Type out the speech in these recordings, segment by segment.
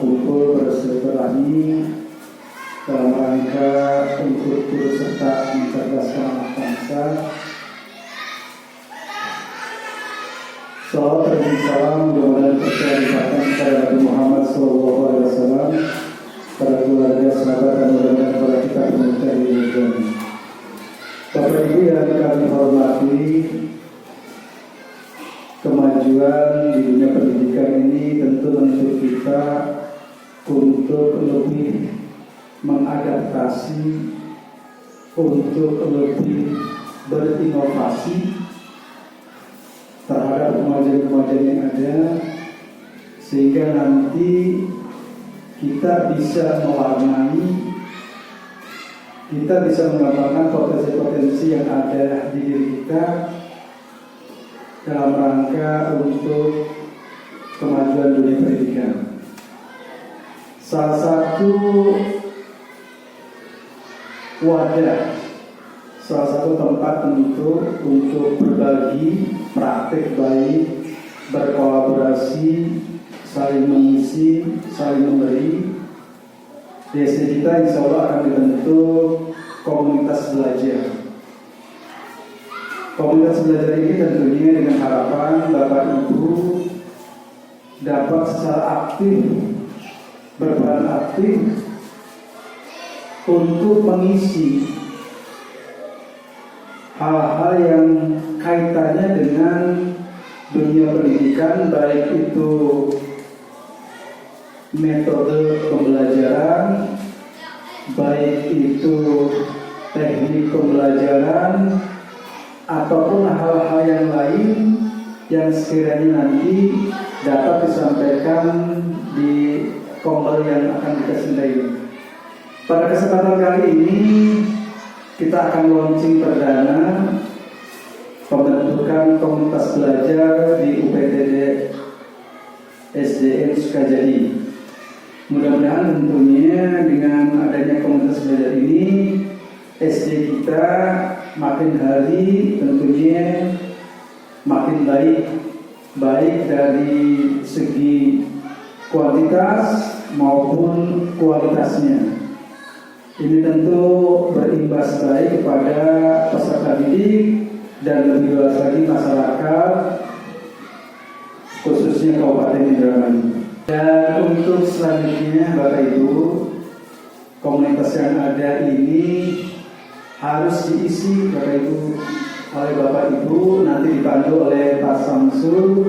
berkumpul bersilaturahmi dalam rangka untuk turut serta mencerdaskan anak bangsa. Salawat dan salam mudah-mudahan tercurahkan kepada Nabi Muhammad SAW, pada keluarga, sahabat dan mudah-mudahan kepada kita pemerintah di dunia. Bapak Ibu yang kami hormati, kemajuan di dunia pendidikan ini tentu menuntut kita untuk lebih mengadaptasi, untuk lebih berinovasi terhadap kemajuan-kemajuan yang ada, sehingga nanti kita bisa mewarnai, kita bisa mengembangkan potensi-potensi yang ada di diri kita dalam rangka untuk kemajuan dunia pendidikan. Salah satu wadah, salah satu tempat untuk berbagi praktik baik, berkolaborasi, saling mengisi, saling memberi. Di SD kita insya Allah akan dibentuk komunitas belajar. Komunitas belajar ini tentunya dengan harapan Bapak Ibu dapat secara aktif, berperan aktif untuk mengisi hal-hal yang kaitannya dengan dunia pendidikan, baik itu metode pembelajaran, baik itu teknik pembelajaran, ataupun hal-hal yang lain yang sekiranya nanti dapat disampaikan di kombel yang akan kita sendiri. Pada kesempatan kali ini kita akan launching perdana pembentukan komunitas belajar di UPTD SDN Sukajadi. Mudah-mudahan tentunya dengan adanya komunitas belajar ini, SD kita makin hari tentunya makin baik dari segi kuantitas maupun kualitasnya. Ini tentu berimbas baik kepada peserta didik dan lebih luas lagi masyarakat, khususnya Kabupaten Indramayu. Dan untuk selanjutnya Bapak Ibu, komunitas yang ada ini harus diisi Bapak Ibu oleh Bapak Ibu, nanti dipandu oleh Pak Samsul,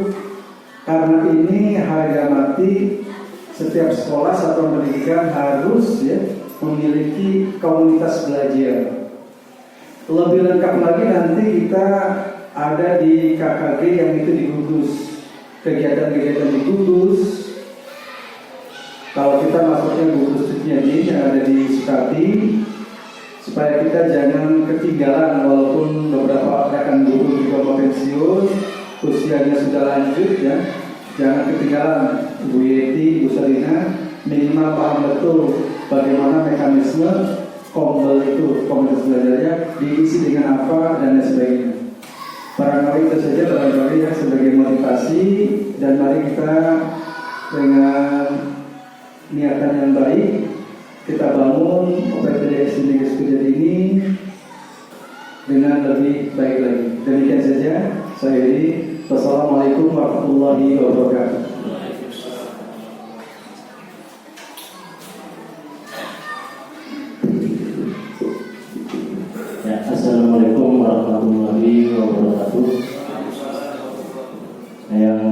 karena ini harga mati setiap sekolah satuan pendidikan harus memiliki komunitas belajar. Lebih lengkap lagi nanti kita ada di KKG yang itu di Kudus, kegiatan-kegiatan di Kudus. Kalau kita masuknya Kudus Sukajadi yang ada di Sukati, supaya kita jangan ketinggalan walaupun beberapa rekan guru juga mau pensiun, usianya sudah lanjut ya. Jangan ketinggalan Bu Yeti, Bu Salina, minimal paham betul bagaimana mekanisme kombel itu, komunitas belajarnya diisi dengan apa dan lain sebagainya. Barangkali itu saja barangkali ya sebagai motivasi, dan mari kita dengan niatan yang baik kita bangun UPTD SDN Sukajadi ini dengan lebih baik lagi. Demikian saja saya Heri. Wassalamualaikum warahmatullahi wabarakatuh. Assalamualaikum warahmatullahi wabarakatuh. Yang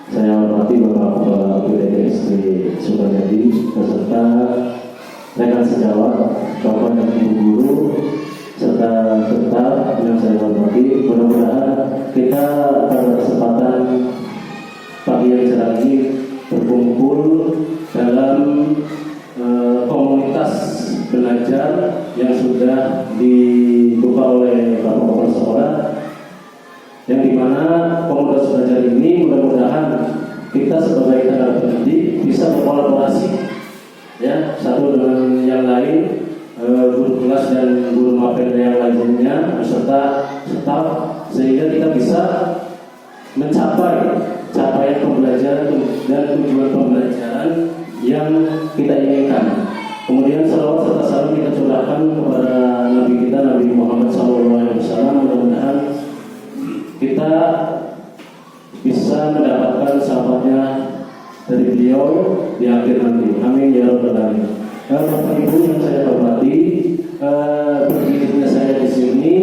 saya hormati Bapak UPTD SDN Sukajadi beserta rekan sejawat, Bapak dan Ibu guru, serta tetap yang saya hormati. Mudah-mudahan kita pada kesempatan pagi yang cerah ini berkumpul dalam komunitas belajar yang sudah dibuka oleh Bapak Kepala Sekolah, yang dimana komunitas belajar ini mudah-mudahan kita sebagai tenaga pendidik bisa berkolaborasi ya satu dengan yang lain, guru kelas dan guru mapel yang lainnya beserta staf, sehingga kita bisa mencapai capaian pembelajaran dan tujuan pembelajaran yang kita inginkan. Kemudian salawat serta salam kita curahkan kepada Nabi kita Nabi Muhammad SAW. Mudah-mudahan kita bisa mendapatkan syafaatnya dari beliau di akhir nanti. Amin ya rabbal alamin. Bapak Ibu yang saya hormati, begitunya saya di sini,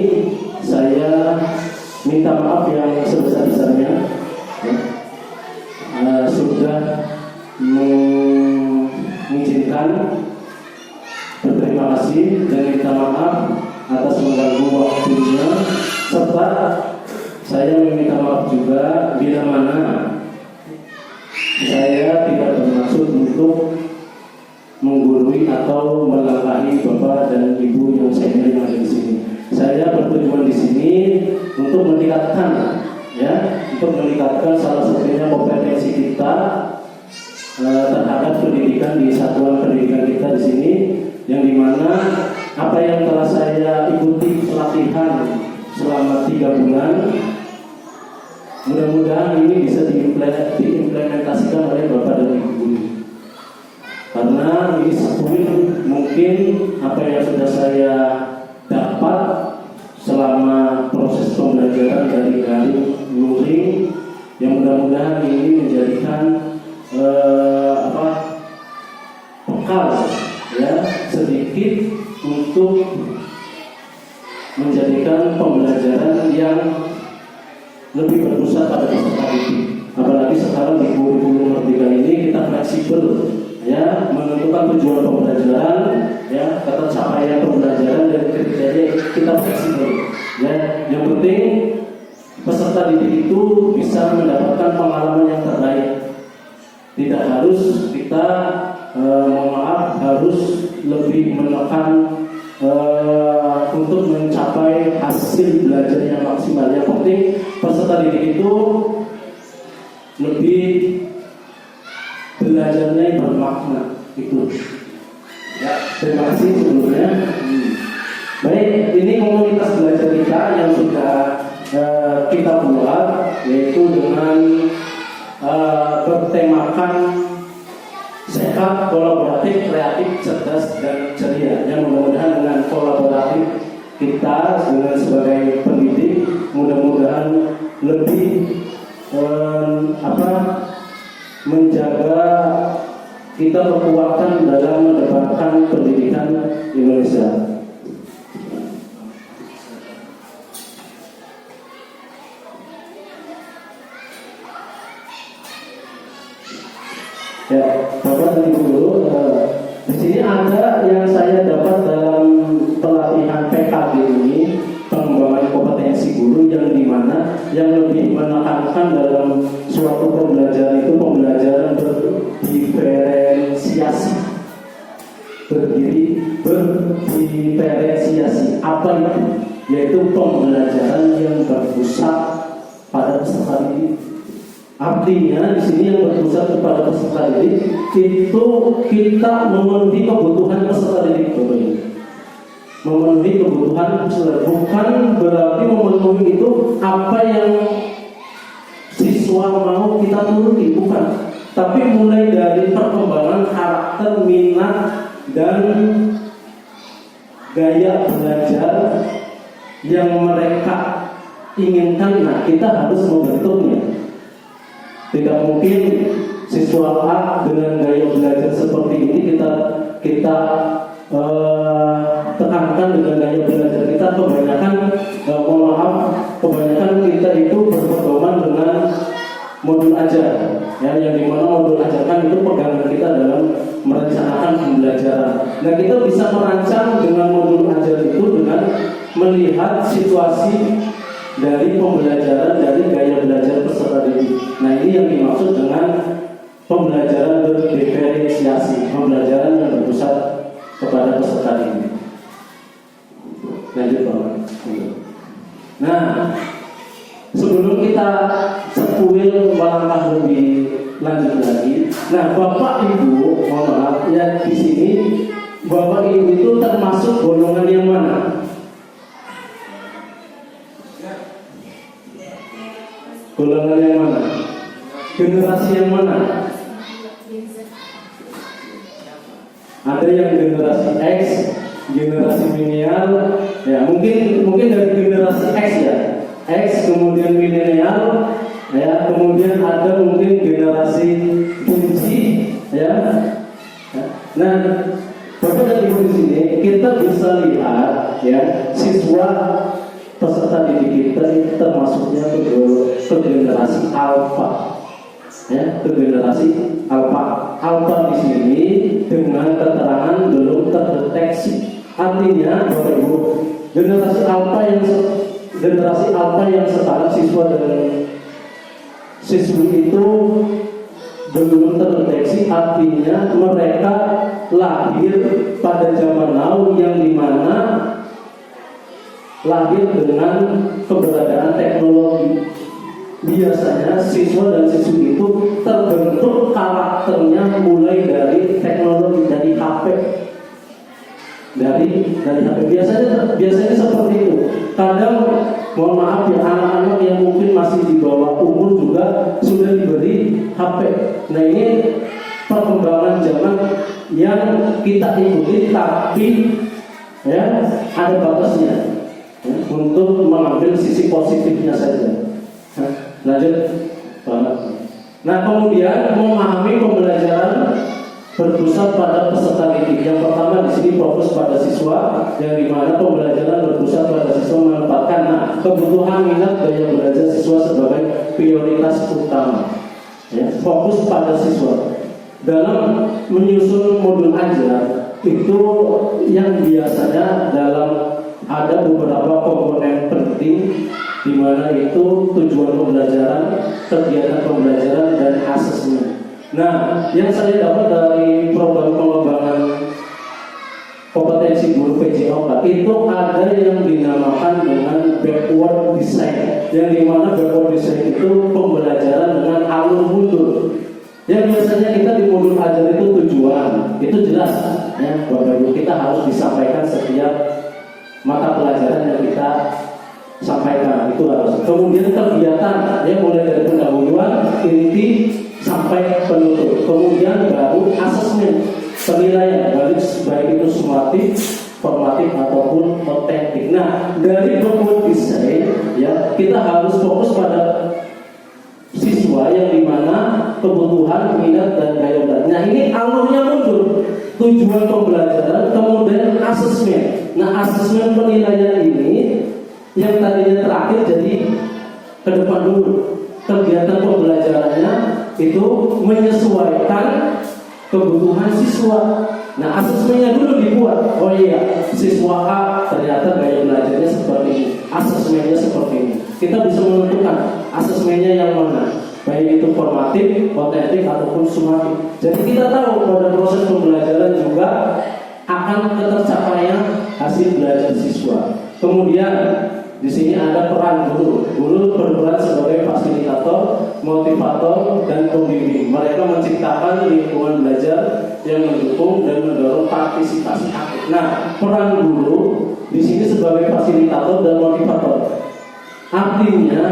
saya minta maaf yang sebesar-besarnya sudah mengizinkan, berterima kasih dan minta maaf atas mengganggu waktunya, serta saya meminta maaf juga bila mana saya tidak bermaksud untuk menggurui atau melangkahi Bapak dan Ibu yang senior yang ada di sini. Saya bertujuan di sini untuk meningkatkan, untuk meningkatkan salah satunya kompetensi kita terhadap pendidikan di satuan pendidikan kita di sini, yang dimana apa yang telah saya ikuti pelatihan selama 3 bulan, mudah-mudahan ini bisa diimplementasikan oleh Bapak dan Ibu. Karena ini mungkin apa yang sudah saya dapat selama proses pembelajaran dari daring luring, yang mudah-mudahan ini menjadikan bekal sedikit untuk menjadikan pembelajaran yang lebih berpusat pada peserta didik. Apalagi sekarang di kurikulum Merdeka ini kita fleksibel, menentukan tujuan pembelajaran, kata capaian pembelajaran dan kriteria kita fleksibel. Yang penting peserta didik itu bisa mendapatkan pengalaman yang terbaik. Tidak harus kita harus lebih menekan untuk mencapai hasil belajar yang maksimal. Yang penting peserta didik itu lebih belajarnya bermakna itu. Terima kasih sebelumnya. Baik, ini komunitas belajar kita yang sudah kita buat, yaitu dengan bertemakan sehat, kolaboratif, kreatif, cerdas, dan ceria. Yang mudah-mudahan dengan kolaboratif kita dengan sebagai pendidik, mudah-mudahan lebih menjaga kita kekuatan dalam mendepankan pendidikan Indonesia. Bapak dan Ibu, di sini ada yang saya dapat dalam pelatihan PKB ini, pengembangan kompetensi guru, yang dimana yang lebih menekankan dalam suatu pembelajaran itu pembelajaran berdiferensiasi. Berdiferensiasi apa itu? Yaitu pembelajaran yang berpusat pada peserta didik. Artinya di sini yang berpusat kepada peserta didik itu kita memenuhi kebutuhan peserta didik. Memenuhi kebutuhan peserta, bukan berarti memenuhi itu apa yang siswa mau kita turuti, bukan. Tapi mulai dari perkembangan karakter, minat, dan gaya belajar yang mereka inginkan. Nah, kita harus membentuknya. Tidak mungkin siswa A dengan gaya belajar seperti ini kita tekankan dengan gaya belajar kita. Kebanyakan kita itu berpedoman dengan modul ajar, yang dimana modul ajarkan itu pegangan kita dalam merencanakan pembelajaran. Nah, kita bisa merancang dengan modul ajar itu dengan melihat situasi dari pembelajaran, dari gaya belajar peserta didik. Nah, ini yang dimaksud dengan pembelajaran berdiferensiasi, pembelajaran yang berpusat kepada peserta didik. Lanjut, Bapak. Nah, sebelum kita sepuil melangkah lebih lanjut lagi, nah, Bapak Ibu, mohon maaf ya, di sini Bapak Ibu itu termasuk golongan yang mana? Golongan yang mana? generasi yang mana? Ada yang generasi X, generasi milenial, ya mungkin dari generasi X ya, X kemudian milenial, ya kemudian ada mungkin generasi kunci, ya. Nah, Bapak dan Ibu di sini kita bisa lihat ya siswa peserta didik kita ini termasuknya ke generasi alfa, ya ke generasi alfa. Alfa di sini dengan keterangan belum terdeteksi. Artinya Bapak Ibu, generasi alfa yang sekarang siswa dan siswi itu belum terdeteksi, artinya mereka lahir pada zaman now yang dimana lahir dengan keberadaan teknologi. Biasanya siswa dan siswi itu terbentuk karakternya mulai dari teknologi, dari HP, dari HP. Biasanya seperti itu. Kadang mohon maaf ya, anak-anak yang mungkin masih di bawah umur juga sudah diberi HP. Nah ini perkembangan zaman yang kita ikuti, tapi ya ada batasnya ya, untuk mengambil sisi positifnya saja. Lanjut. Nah kemudian memahami pembelajaran berpusat pada peserta didik. Yang pertama di sini fokus pada siswa, yang dimana pembelajaran berpusat pada siswa menempatkan kebutuhan minat daya belajar siswa sebagai prioritas utama. Ya, fokus pada siswa. Dalam menyusun modul ajar itu yang biasanya dalam ada beberapa komponen penting, di mana itu tujuan pembelajaran, kegiatan pembelajaran, dan asesmen. Nah, yang saya dapat dari program pengembangan kompetensi guru PJOK itu ada yang dinamakan dengan backward design, yang dimana backward design itu pembelajaran dengan alur mundur. Yang biasanya kita di modul ajar itu tujuan, itu jelas ya, Bapak Ibu, kita harus disampaikan setiap mata pelajaran yang kita sampaikan, itu harus. Kemudian kegiatan ya, mulai dari pendahuluan, inti sampai penutup. Kemudian baru asesmen, penilaian, baik itu sumatif, formatif ataupun otentik. Nah, dari backward design ya, kita harus fokus pada siswa yang dimana kebutuhan, minat, dan daya belajar. Nah ini alurnya mundur, tujuan pembelajaran, kemudian asesmen. Nah asesmen penilaian ini yang tadinya terakhir jadi ke depan dulu. Kegiatan pembelajarannya itu menyesuaikan kebutuhan siswa. Nah asesmennya dulu dibuat. Oh iya, siswa A ternyata gaya belajarnya seperti ini, asesmennya seperti ini. Kita bisa menentukan asesmennya yang mana, baik itu formatif, otentik ataupun sumatif. Jadi kita tahu pada proses pembelajaran juga akan tercapainya hasil belajar siswa. Kemudian di sini ada peran guru. Guru berperan sebagai fasilitator, motivator, dan pembimbing. Mereka menciptakan lingkungan belajar yang mendukung dan mendorong partisipasi aktif. Nah, peran guru di sini sebagai fasilitator dan motivator. Artinya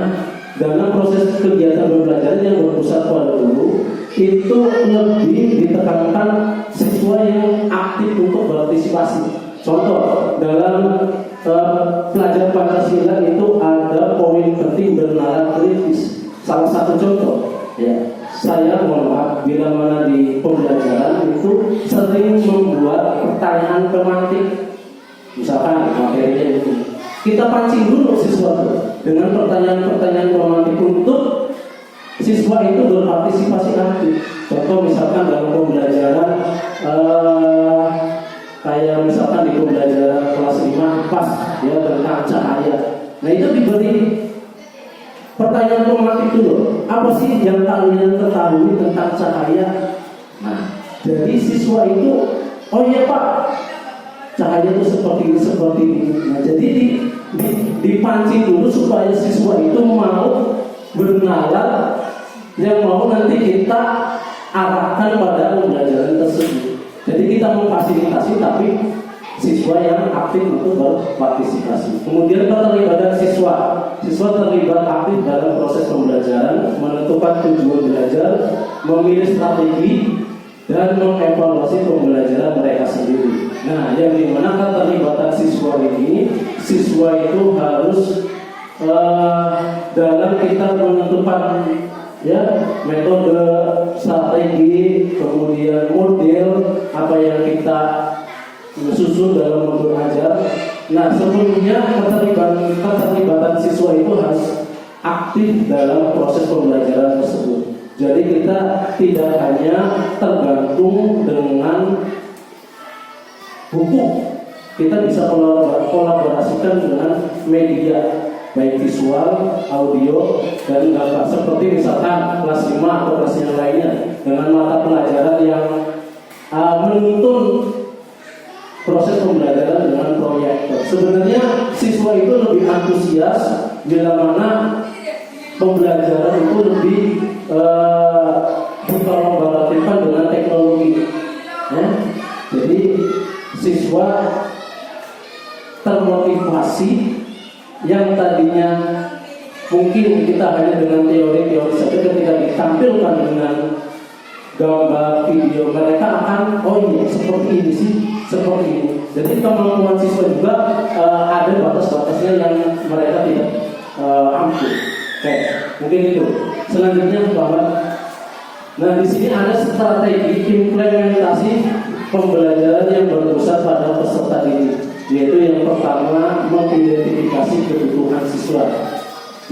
dalam proses kegiatan pembelajaran yang berpusat pada guru itu lebih ditekankan siswa yang aktif untuk berpartisipasi. Contoh dalam pelajaran Pancasila itu ada poin penting bernalar kritis. Salah satu contoh, ya, saya mohon maaf bila mana di pembelajaran itu sering membuat pertanyaan pemantik. Misalkan materinya itu, kita pancing dulu siswa dengan pertanyaan-pertanyaan pemantik untuk siswa itu berpartisipasi aktif. Contoh misalkan dalam pembelajaran kayak misalkan di pembelajaran kelas 5 pas ya tentang cahaya. Nah itu diberi pertanyaan pemantik dulu. Apa sih yang kalian ketahui tentang cahaya? Nah, jadi siswa itu, oh iya Pak, cahaya itu seperti ini. Nah, jadi dipancing dulu supaya siswa itu mau bernalar, yang mau nanti kita arahkan pada pembelajaran tersebut. Jadi kita memfasilitasi, tapi siswa yang aktif untuk berpartisipasi. Kemudian keterlibatan siswa terlibat aktif dalam proses pembelajaran, menentukan tujuan belajar, memilih strategi dan mengevaluasi pembelajaran mereka sendiri. Nah, yang dimana keterlibatan siswa ini, siswa itu harus dalam kita menentukan ya metode, strategi, kemudian model apa yang kita susun dalam belajar. Nah, sebelumnya keterlibatan siswa itu harus aktif dalam proses pembelajaran tersebut. Jadi kita tidak hanya tergantung dengan buku, kita bisa kolaborasikan dengan media baik visual, audio, dan gambar. Seperti misalkan kelas 5 atau kelas yang lainnya dengan mata pelajaran yang menuntun proses pembelajaran dengan proyektor. Sebenarnya siswa itu lebih antusias bila mana pembelajaran itu lebih berkolaborasikan dengan teknologi. Ya? Jadi siswa termotivasi yang tadinya mungkin kita hanya dengan teori-teori saja, ketika ditampilkan dengan gambar, video, mereka akan oh iya seperti ini sih, seperti ini. Jadi kemampuan siswa juga ada batas-batasnya yang mereka tidak ampuh. Oke, mungkin itu. Selanjutnya bahwa nah di sini ada strategi implementasi pembelajaran yang berpusat pada peserta didik, yaitu yang pertama mengidentifikasi kebutuhan siswa,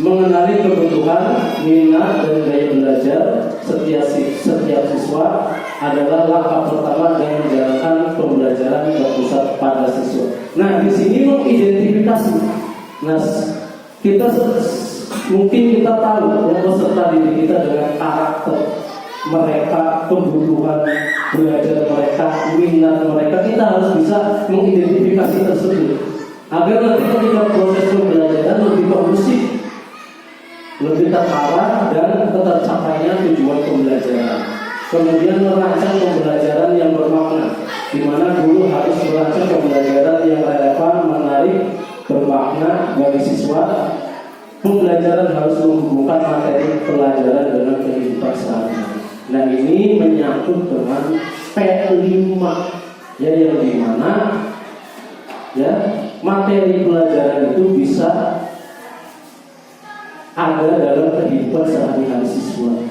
mengenali kebutuhan, minat, dan gaya belajar setiap siswa adalah langkah pertama dalam menjalankan pembelajaran berpusat pada siswa. Nah, di sini mengidentifikasi. Nah, kita mungkin kita tahu ya, peserta didik kita dengan karakter mereka, kebutuhan belajar mereka, minat mereka, kita harus bisa mengidentifikasi tersebut agar nanti ketika proses pembelajaran lebih kondusif, lebih terarah dan tercapainya tujuan pembelajaran. Kemudian merancang pembelajaran yang bermakna, di mana guru harus merancang pembelajaran yang relevan, menarik, bermakna bagi siswa. Pembelajaran harus menghubungkan materi pelajaran dengan kehidupan sehari-hari. Nah, ini menyangkut dengan P5 ya, yang dimana ya materi pelajaran itu bisa ada dalam kehidupan sehari-hari siswa.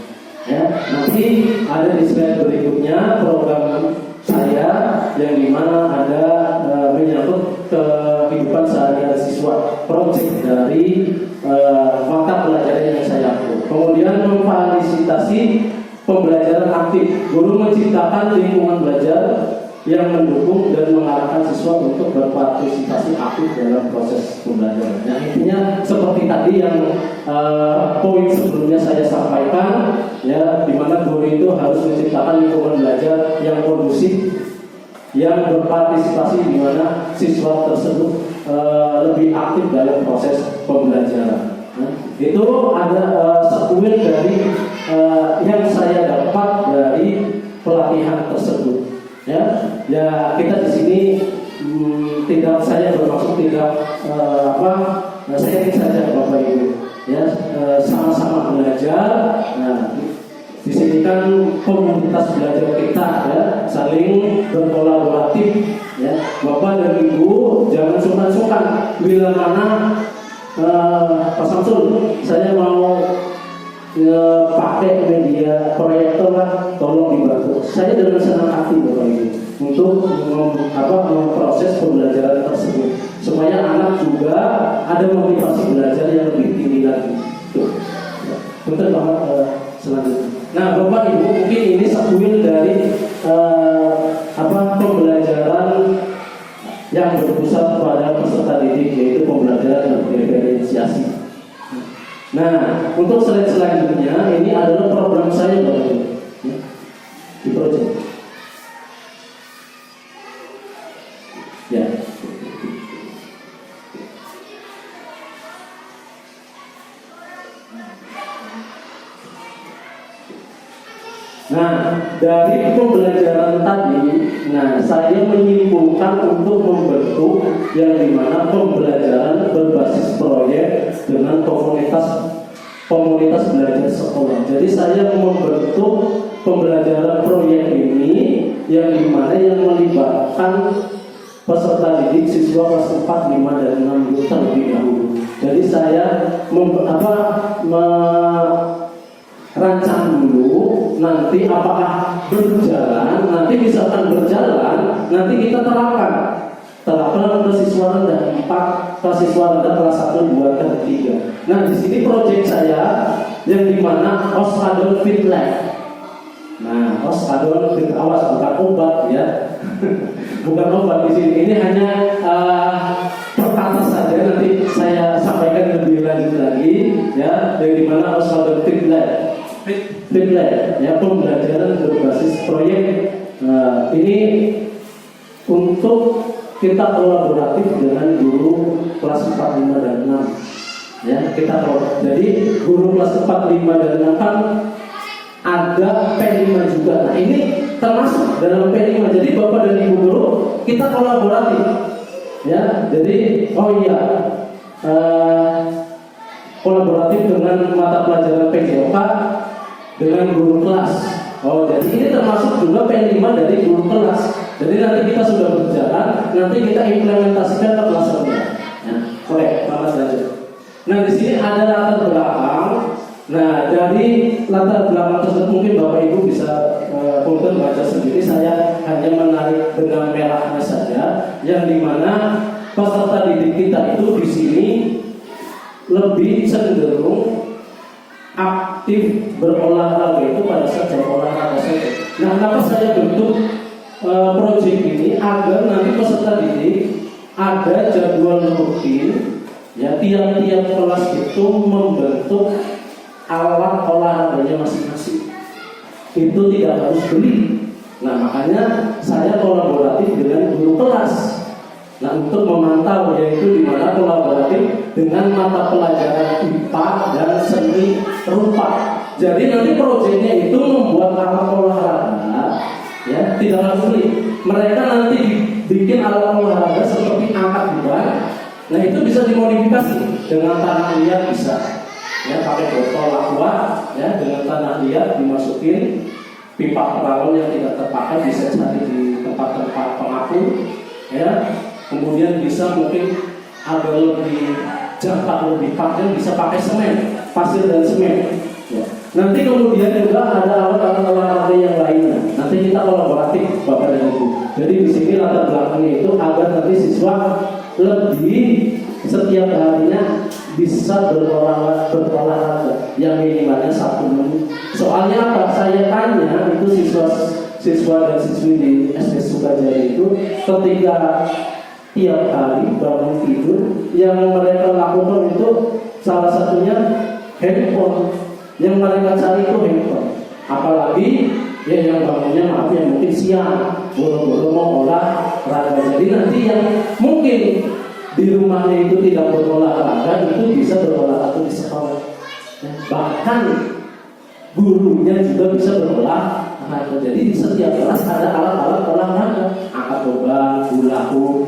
Ya, nanti ada di slide berikutnya program saya yang dimana ada menyangkut kehidupan sehari-hari siswa, proyek dari mata pelajaran yang saya ambil. Kemudian memfasilitasi pembelajaran aktif, guru menciptakan lingkungan belajar yang mendukung dan mengarahkan siswa untuk berpartisipasi aktif dalam proses pembelajaran. Nah, intinya seperti tadi yang poin sebelumnya saya sampaikan, ya, di mana guru itu harus menciptakan lingkungan belajar yang kondusif, yang berpartisipasi, di mana siswa tersebut lebih aktif dalam proses pembelajaran. Nah, itu ada sekuil dari yang saya dapat dari pelatihan tersebut. Ya, kita di sini tidak, saya bermaksud tidak sharing saja Bapak Ibu. Ya, sama-sama belajar. Nah, di sini kan komunitas belajar kita ya, saling berkolaboratif. Ya, Bapak dan Ibu jangan sungkan-sungkan bila mana Pak Samsul, saya mau pakai media proyektor lah, tolong dibantu. Saya dengan senang hati Bapak Ibu untuk memproses pembelajaran tersebut supaya anak juga ada motivasi belajar yang lebih tinggi lagi. Betul banget. Selanjutnya. Nah, Bapak Ibu, mungkin ini sekuil dari pembelajaran yang berpusat pada peserta didik, yaitu pembelajaran yang diferensiasi. Nah, untuk slide selanjutnya ini adalah program saya Bapak Ibu di proyek. Ya. Nah, dari pembelajaran tadi, saya menyimpulkan untuk membentuk yang dimana pembelajaran berbasis proyek dengan komunitas belajar sekolah. Jadi saya membentuk pembelajaran proyek ini yang dimana yang melibatkan peserta didik siswa kelas 4, 5, dan 6 itu terlebih dahulu. Jadi saya merancang dulu nanti apakah berjalan, nanti misalkan berjalan, nanti kita terapkan ke siswa rendah 4, ke siswa rendah kelas 1, 2, dan 3. Nah di sini proyek saya yang dimana Oskadon Fit Lab. Nah, Oskadon Fit, awas bukan obat ya, bukan obat di sini. Ini hanya perkataan saja. Nanti saya sampaikan lebih lanjut lagi ya, yang dimana Oskadon Fit Lab, ya pembelajaran berbasis proyek. Ini untuk kita kolaboratif dengan guru kelas 4, 5, dan 6. Ya, jadi guru kelas 4, 5, dan 6 kan ada P5 juga. Nah, ini termasuk dalam P5. Jadi Bapak dan Ibu guru kita kolaboratif. Ya, jadi kolaboratif dengan mata pelajaran PJOK dengan guru kelas. Jadi ini termasuk juga P5 dari guru kelas. Jadi nanti kita sudah berjalan, nanti kita implementasikan ke kelas rendah. Ya, oke, selamat lanjut. Nah di sini ada latar belakang. Nah dari latar belakang tersebut mungkin Bapak Ibu bisa punten baca sendiri. Saya hanya menarik benang merahnya saja, yang dimana peserta didik kita itu di sini lebih cenderung aktif berolahraga itu pada saat berolahraga saja. Nah kenapa saya bentuk proyek ini agar nanti peserta didik ada jadwal rutin, ya tiap-tiap kelas itu membentuk alat olahraganya masing-masing. Itu tidak harus beli. Nah makanya saya kolaboratif dengan guru kelas. Nah untuk memantau, yaitu dimana kolaboratif dengan mata pelajaran IPA dan seni rupa. Jadi nanti proyeknya itu membuat alat olahraga, ya tidak harus beli. Mereka nanti bikin alat olahraga seperti angkat beban. Nah itu bisa dimodifikasi dengan tanah liat bisa, ya pakai botol aqua, ya dengan tanah liat dimasukin pipa peralon yang tidak terpakai, bisa cari di tempat-tempat pengapung, ya. Kemudian bisa mungkin ada lebih jangka lebih panjang, bisa pakai semen, pasir dan semen. Ya. Nanti kemudian juga ada alat-alat olahraga yang lainnya. Nanti kita kolaboratif Bapak dan Ibu. Jadi di sini latar belakangnya itu agar nanti siswa lebih setiap harinya bisa berolahraga yang minimalnya 1 menit. Soalnya apa? Saya tanya itu siswa dan siswi di SD Sukajadi itu ketika tiap hari bangun tidur yang mereka lakukan itu salah satunya handphone. Yang mereka cari itu handphone. Apalagi ya yang bangunnya maaf ya mungkin siang, boro-boro mau olahraga. Jadi nanti yang mungkin di rumahnya itu tidak berolahraga itu bisa berolahraga di sekolah. Bahkan gurunya juga bisa berolahraga. Jadi di setiap kelas ada alat-alat olahraga, angkat beban, hula hoop,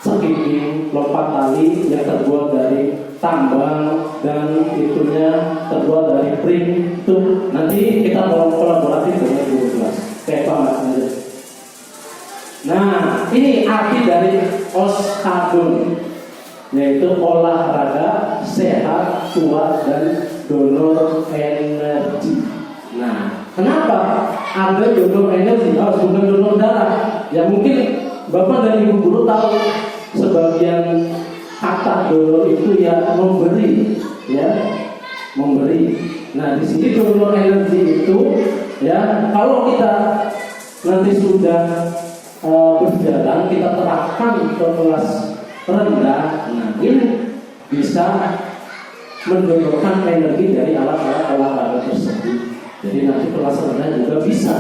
skipping, lompat tali yang terbuat dari tambang dan itunya terbuat dari pring. Itu nanti kita mau kolaboratif dengan guru kelas. Kayak Pak Mas. Nah, ini arti dari Oskadon, yaitu olahraga sehat, kuat, dan donor energi. Nah, kenapa ada donor energi? Bukan donor darah. Ya mungkin Bapak dan Ibu guru tahu sebagian kata donor itu ya memberi, ya memberi. Nah di sini donor energi itu ya kalau kita nanti sudah berjalan kita terapkan ke kelas rendah, nah ini bisa mendonorkan energi dari alat-alat olahraga tersebut. Jadi nanti kelas rendah juga bisa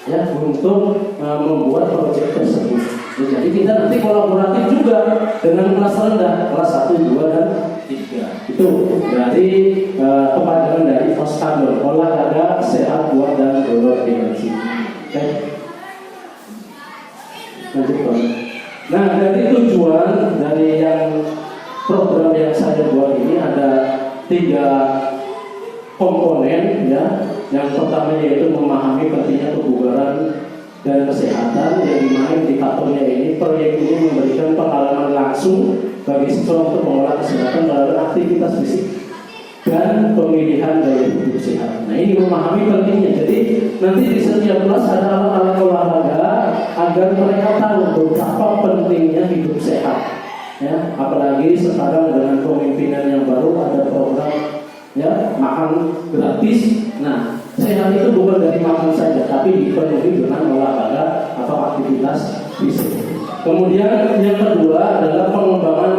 ya untuk membuat proyek tersebut. Jadi kita nanti kolaboratif juga dengan kelas rendah, kelas 1, 2, dan 3. Itu dari kepanjangan dari Oskadon, olahraga sehat, kuat, dan donor energi. Oke. Lanjut. Nah dari tujuan dari yang program yang saya buat ini ada 3 komponen ya. Yang pertama yaitu memahami pentingnya kebugaran dan kesehatan, yang dimana indikatornya ini proyek ini memberikan pengalaman langsung bagi siswa untuk mengolah kesehatan melalui aktivitas fisik dan pemilihan gaya hidup sehat. Nah, ini memahami pentingnya. Jadi nanti di setiap kelas ada alat-alat olahraga agar mereka tahu betapa pentingnya hidup sehat. Ya, apalagi sekarang dengan kepemimpinan yang baru ada program ya makan gratis. Nah, sehat itu bukan dari makan saja, tapi dipenuhi dengan olahraga atau aktivitas fisik. Kemudian yang kedua adalah pengembangan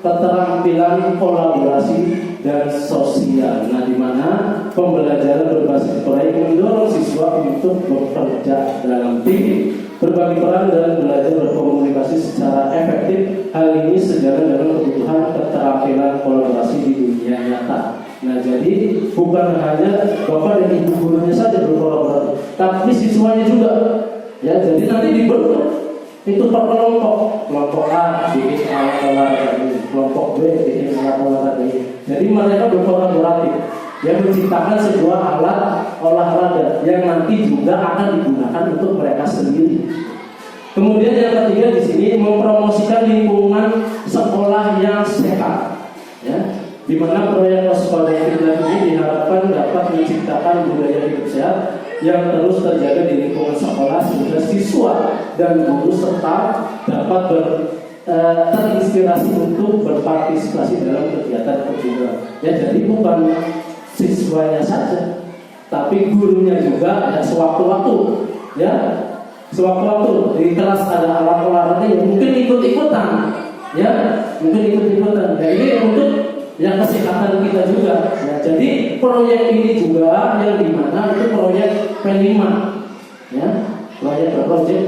keterampilan kolaborasi dan sosial. Nah, di mana pembelajaran berbasis proyek mendorong siswa untuk bekerja dalam tim, berbagi peran dan belajar berkomunikasi secara efektif. Hal ini sejalan dengan kebutuhan keterampilan kolaborasi di dunia nyata. Nah, jadi bukan hanya bapak dan ibu gurunya saja berkolaborasi, tapi siswanya juga. Ya, jadi nanti dibentuk itu per kelompok. Kelompok A bikin alat olahraga ini, kelompok B bikin alat olahraga ini. Jadi mereka berkolaboratif, yang menciptakan sebuah alat olahraga yang nanti juga akan digunakan untuk mereka sendiri. Kemudian yang ketiga di sini mempromosikan lingkungan sekolah yang sehat. Ya, di mana proyek sekolah ini diharapkan dapat menciptakan budaya hidup sehat yang terus terjaga di lingkungan sekolah sehingga siswa dan guru serta dapat terinspirasi untuk berpartisipasi dalam kegiatan kejuaraan. Ya, jadi bukan siswanya saja, tapi gurunya juga ada sewaktu-waktu. Ya, sewaktu-waktu di kelas ada alat olahraga yang mungkin ikut-ikutan. Ya, mungkin ikut-ikutan. Dan ini untuk yang kesehatan kita juga. Ya, jadi proyek ini juga yang dimana itu proyek P5, ya, proyek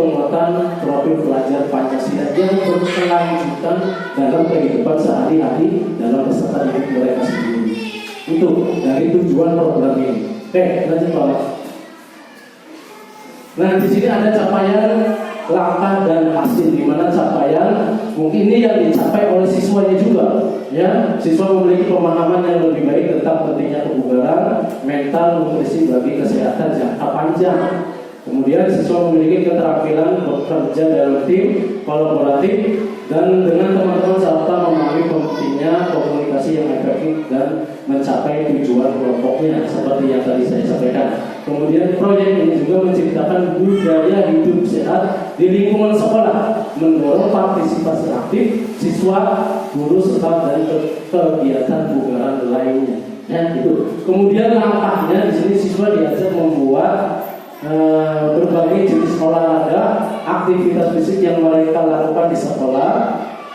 penguatan profil pelajar Pancasila yang berkelanjutan dalam kehidupan sehari-hari dalam peserta didik mereka sendiri. Itu dari tujuan program ini. Oke, lanjut Pak. Nah, di sini ada capaian langkah dan hasil, di mana capaian mungkin ini yang dicapai oleh siswanya juga. Ya, siswa memiliki pemahaman yang lebih baik tentang pentingnya kebugaran, mental, nutrisi bagi kesehatan jangka panjang. Kemudian siswa memiliki keterampilan bekerja dalam tim, kolaboratif, dan dengan teman-teman serta memahami pentingnya komunikasi yang efektif dan mencapai tujuan kelompoknya seperti yang tadi saya sampaikan. Kemudian proyek ini juga menciptakan budaya hidup sehat di lingkungan sekolah, mendorong partisipasi aktif siswa, guru serta dan kegiatan kebugaran lainnya. Ya, itu. Kemudian langkahnya di sini siswa diajak membuat berbagai jenis olahraga, aktivitas fisik yang mereka lakukan di sekolah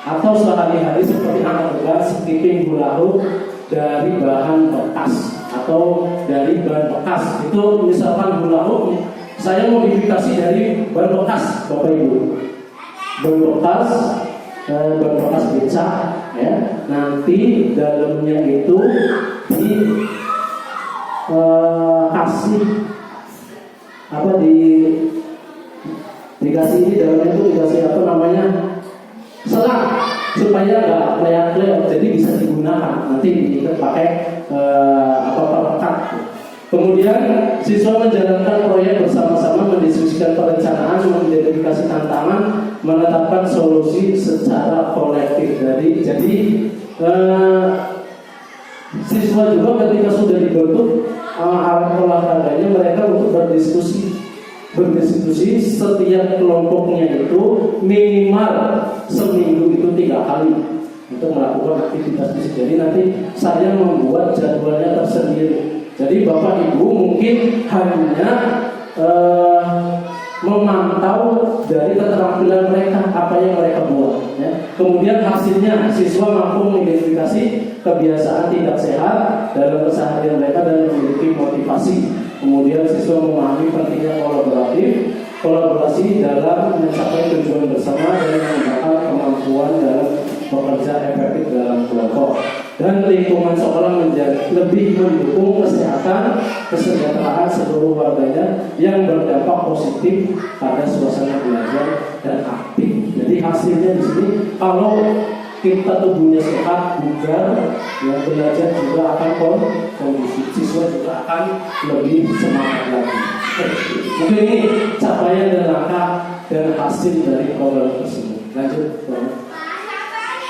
atau sehari-hari seperti angkat beban, skipping, hula hoop dari bahan bekas atau dari bahan bekas. Itu misalkan hula hoop saya modifikasi dari bahan bekas, Bapak Ibu. Bahan bekas becak, ya. Nanti dalamnya itu kasih dikasih ini dalamnya itu dikasih selang supaya nggak kleak-kleak, jadi bisa digunakan nanti pakai perekat. Kemudian siswa menjalankan proyek bersama-sama, mendiskusikan perencanaan, mengidentifikasi tantangan, menetapkan solusi secara kolektif. Jadi siswa juga ketika sudah dibentuk alat olahraganya, mereka untuk berdiskusi setiap kelompoknya itu minimal seminggu itu 3 kali untuk melakukan aktivitas fisik. Jadi nanti saya membuat jadwalnya tersendiri. Jadi Bapak Ibu mungkin hanya memantau dari keterampilan mereka, apa yang mereka buat. Ya. Kemudian hasilnya siswa mampu mengidentifikasi kebiasaan tidak sehat dalam keseharian mereka dan memiliki motivasi. Kemudian siswa memahami pentingnya kolaborasi dalam mencapai tujuan bersama dan mengembangkan kemampuan dalam bekerja efektif dalam kelompok. Dan lingkungan sekolah menjadi lebih mendukung kesehatan, kesejahteraan seluruh warganya yang berdampak positif pada suasana belajar dan aktif. Jadi hasilnya di sini kalau kita tubuhnya sehat, bugar, yang belajar juga akan kondisi, siswa juga akan lebih semangat lagi. Mungkin ini capaian dan langkah dan hasil dari program tersebut. Lanjut,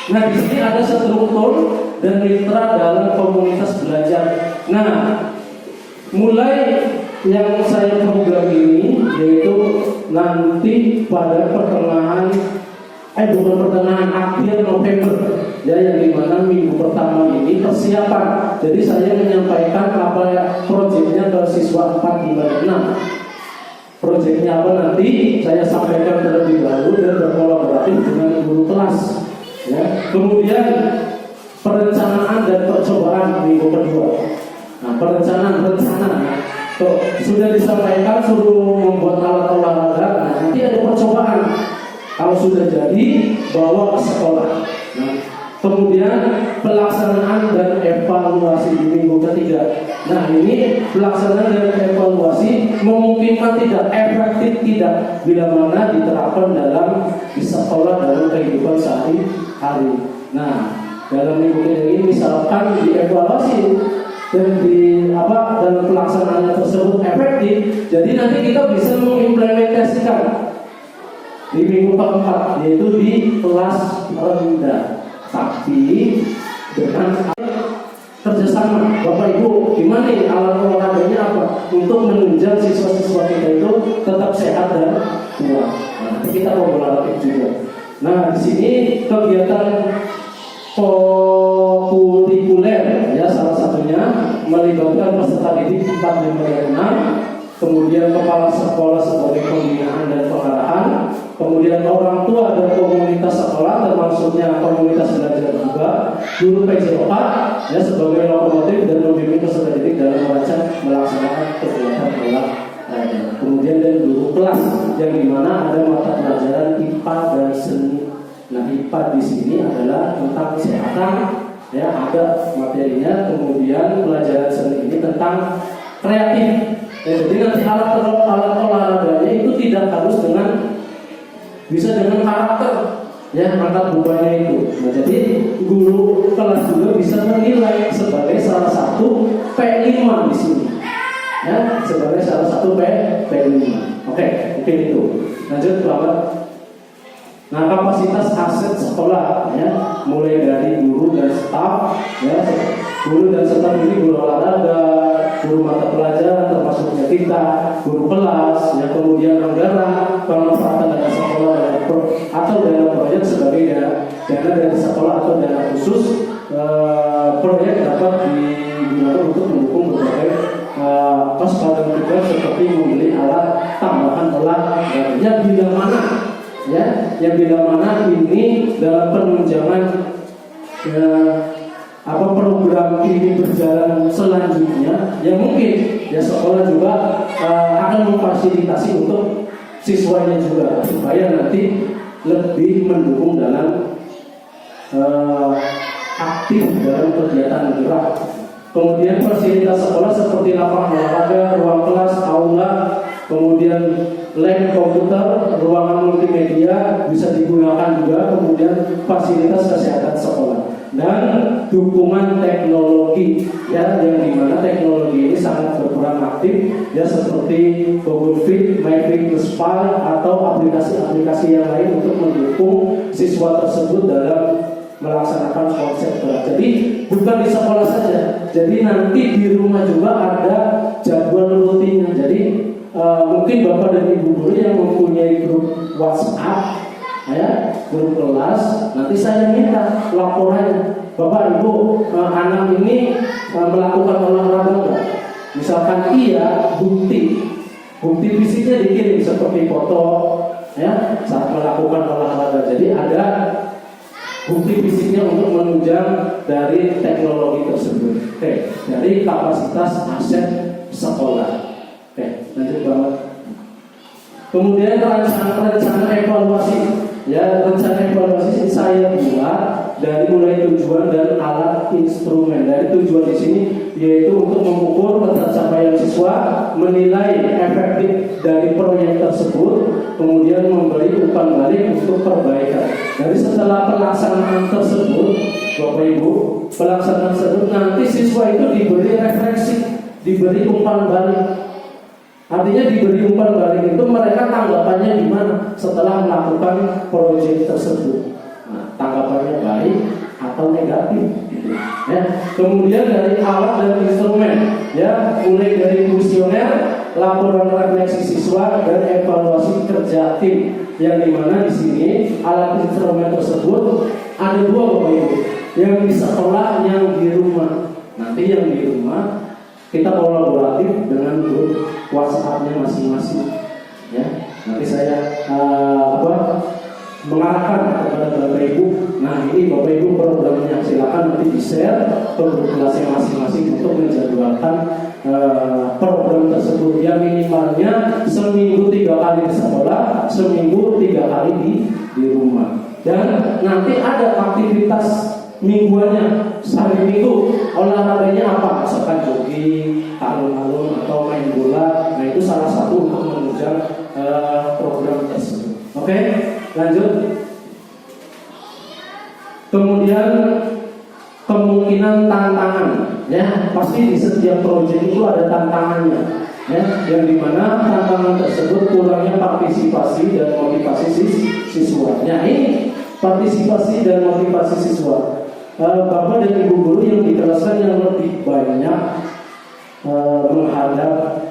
Nah, di sini ada struktur dan mitra dalam komunitas belajar. Nah, mulai yang saya program ini yaitu nanti pada pertengahan akhir November ya, yang dimana minggu pertama ini persiapan. Jadi saya menyampaikan apa proyeknya ke siswa 4, 5, 6. Proyeknya apa nanti saya sampaikan terlebih dahulu dan berkolaborasi dengan guru kelas ya. Kemudian perencanaan dan percobaan minggu kedua. Nah, perencanaan sudah disampaikan suruh membuat alat olahraga. Nah, nanti ada percobaan. Kalau sudah jadi, bawa ke sekolah. Nah, kemudian pelaksanaan dan evaluasi di minggu ketiga. Nah, ini pelaksanaan dan evaluasi memungkinkan tidak, efektif tidak, bila mana diterapkan di sekolah dalam kehidupan sehari-hari. Nah, dalam minggu ketiga ini misalkan dievaluasi dan dalam pelaksanaannya tersebut efektif, jadi nanti kita bisa mengimplementasikan di minggu keempat, yaitu di kelas rendah, tapi dengan kerjasama Bapak Ibu. Gimana nih alat olahraganya apa untuk menunjang siswa-siswa kita itu tetap sehat dan kuat. Nah, kita kolaboratif juga. Nah, di sini kegiatan kurikuler ya, salah satunya melibatkan peserta didik 4, 5, dan 6, kemudian kepala sekolah sebagai pembinaan dan pengarahan, kemudian orang tua dan komunitas sekolah termasuknya komunitas belajar juga, guru PJOK ya sebagai lokomotif dan membimbing peserta didik dalam melaksanakan kegiatan olahraga. Kemudian dan guru kelas yang dimana ada mata pelajaran IPA dan seni. Nah, IPA di sini adalah tentang kesehatan ya, ada materinya. Kemudian pelajaran seni ini tentang kreatif. Jadi nanti alat olahraganya itu tidak harus bisa dengan karakter ya, angkat bebannya itu. Nah, jadi guru kelas juga bisa menilai sebagai salah satu P5 di sini ya, sebagai salah satu P5. Oke, mungkin itu. Lanjut Bapak. Nah, kapasitas aset sekolah ya, mulai dari guru dan staf ya, guru dan staf ini guru olahraga, guru mata pelajaran termasuknya kita, guru kelas ya, kemudian anggaran, pemanfaatan dana sekolah atau dana proyek sebagai dana dari sekolah atau dana khusus proyek dapat digunakan untuk mendukung berbagai kos dan tugas seperti membeli alat tambahan olahraga yang bila mana ini dalam penunjangan program ini berjalan selanjutnya, yang mungkin ya sekolah juga akan memfasilitasi untuk siswanya juga supaya nanti lebih mendukung dalam aktif dalam kegiatan gerak. Kemudian fasilitas sekolah seperti lapangan olahraga, ruang kelas, aula, kemudian lab komputer, ruangan multimedia bisa digunakan juga, kemudian fasilitas kesehatan sekolah dan dukungan teknologi ya, yang dimana teknologi ini sangat berperan aktif ya, seperti Google Fit, MyFitnessPal atau aplikasi-aplikasi yang lain untuk mendukung siswa tersebut dalam melaksanakan konsep gerak. Jadi bukan di sekolah saja, jadi nanti di rumah juga ada jadwal rutinnya. Jadi mungkin Bapak dan Ibu guru yang mempunyai grup WhatsApp ya, grup kelas, nanti saya minta laporannya. Bapak Ibu, anak ini melakukan olahraga enggak? Misalkan iya, bukti fisiknya dikirim seperti foto ya saat melakukan olahraga. Jadi ada bukti fisiknya untuk menunjang dari teknologi tersebut. Oke, dari kapasitas aset sekolah. Oke, lanjut Bapak. Kemudian rencana evaluasi. Ya, rencana evaluasi saya buat dari mulai tujuan dan alat instrumen. Dari tujuan di sini yaitu untuk mengukur pencapaian siswa, menilai efektif dari proyek tersebut, kemudian memberi umpan balik untuk perbaikan. Jadi setelah pelaksanaan tersebut, Bapak Ibu, pelaksanaan tersebut nanti siswa itu diberi refleksi, diberi umpan balik. Artinya diberi umpan balik itu mereka tanggapannya gimana setelah melakukan proyek tersebut. Nah, tanggapannya baik atau negatif gitu. Ya. Kemudian dari alat dan instrumen, ya, mulai dari kuesioner, laporan refleksi siswa, dan evaluasi kerja tim, yang dimana di sini alat instrumen tersebut ada dua, Bapak Ibu, yang di sekolah, yang di rumah. Nanti yang di rumah kita kolaboratif dengan grup WhatsApp-nya masing-masing. Ya, nanti saya mengarahkan kepada Bapak Ibu. Nah, ini Bapak Ibu programnya, silakan nanti di-share ke grup kelasnya masing-masing untuk menjadwalkan program tersebut. Yang minimalnya seminggu 3 kali di sekolah, seminggu 3 kali di rumah. Dan nanti ada aktivitas mingguannya, hari Minggu olahraganya apa? Misalkan jogging, alun-alun, atau main bola. Nah, itu salah satu untuk menunjang program tersebut. Oke, lanjut. Kemudian kemungkinan tantangan, ya, pasti di setiap proyek itu ada tantangannya, ya, yang dimana tantangan tersebut kurangnya partisipasi dan motivasi siswa. Nah, ini partisipasi dan motivasi siswa. Bapak dan Ibu guru yang dikelaskan yang lebih banyak menghadap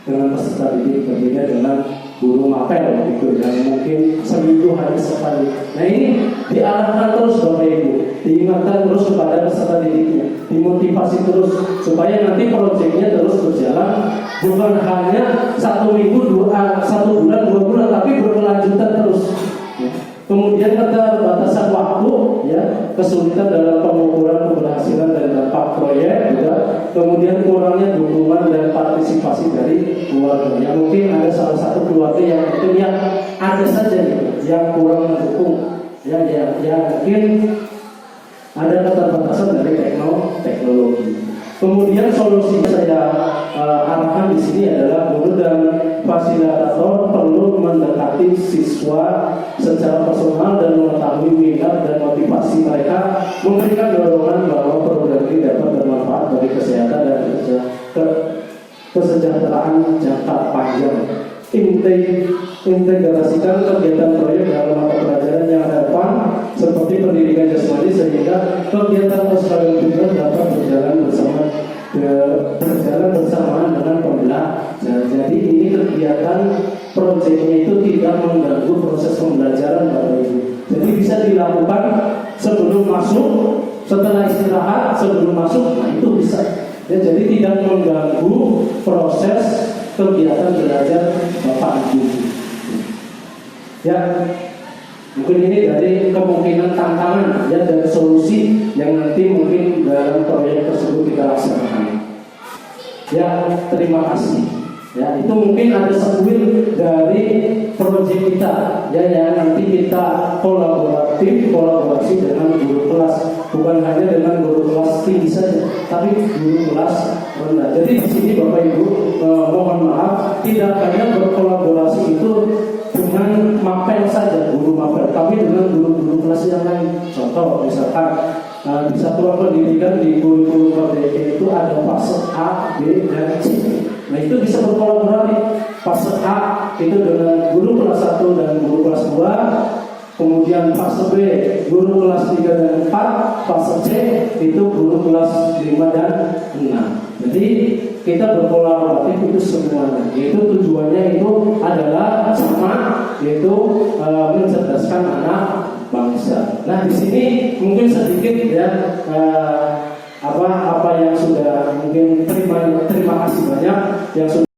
dengan peserta didik, berbeda dengan guru mapel gitu, yang mungkin seminggu hanya sekali. Nah, ini diarahkan terus Bapak Ibu, diingatkan terus kepada peserta didiknya, dimotivasi terus supaya nanti proyeknya terus berjalan, bukan hanya 1 minggu, 1 bulan, 2 bulan, tapi berkelanjutan terus. Kemudian keterbatasan waktu, ya, kesulitan dalam pengukuran keberhasilan dan dampak proyek juga. Kemudian kurangnya dukungan dan partisipasi dari keluarga. Yang mungkin ada salah satu keluarga yang mungkin yang ada saja gitu, yang kurang mendukung, ya mungkin ada keterbatasan dari teknologi. Kemudian solusi saya arahkan di sini adalah guru dan fasilitator perlu mendekati siswa secara personal dan mengetahui minat dan motivasi mereka, memberikan dorongan bahwa program ini dapat bermanfaat bagi kesehatan dan kesejahteraan jangka panjang. Integrasikan kegiatan proyek dalam mata pelajaran yang relevan seperti pendidikan jasmani sehingga kegiatan ekstrakurikuler dapat berjalan bersamaan dengan pembelajaran. Jadi ini kegiatan proyeknya itu tidak mengganggu proses pembelajaran Bapak Ibu. Jadi bisa dilakukan sebelum masuk, setelah istirahat, sebelum masuk, nah itu bisa. Ya, jadi tidak mengganggu proses kegiatan belajar Bapak Ibu. Ya, mungkin ini dari kemungkinan tantangan, ya, dan solusi yang nanti mungkin dalam proyek tersebut kita laksanakan. Ya, terima kasih. Ya, itu mungkin ada sebuah dari proyek kita, ya, yang nanti kita kolaborasi dengan guru kelas, bukan hanya dengan guru kelas tinggi saja, tapi guru kelas rendah. Jadi di sini Bapak Ibu mohon maaf, tidak hanya berkolaborasi itu dengan mapel saja, guru mapel, tapi dengan guru-guru kelas yang lain. Contoh misalkan di satuan pendidikan di guru-guru merdeka itu ada fase A, B, dan C. Nah, itu bisa berkolaborasi. Fase A itu dengan guru kelas 1 dan guru kelas 2. Kemudian fase B guru kelas 3 dan 4. Fase C itu guru kelas 5 dan 6. Jadi kita berkolaboratif itu semuanya. Yaitu tujuannya itu adalah sama, yaitu mencerdaskan anak bangsa. Nah, di sini mungkin sedikit, ya, apa yang sudah mungkin terima kasih banyak yang sudah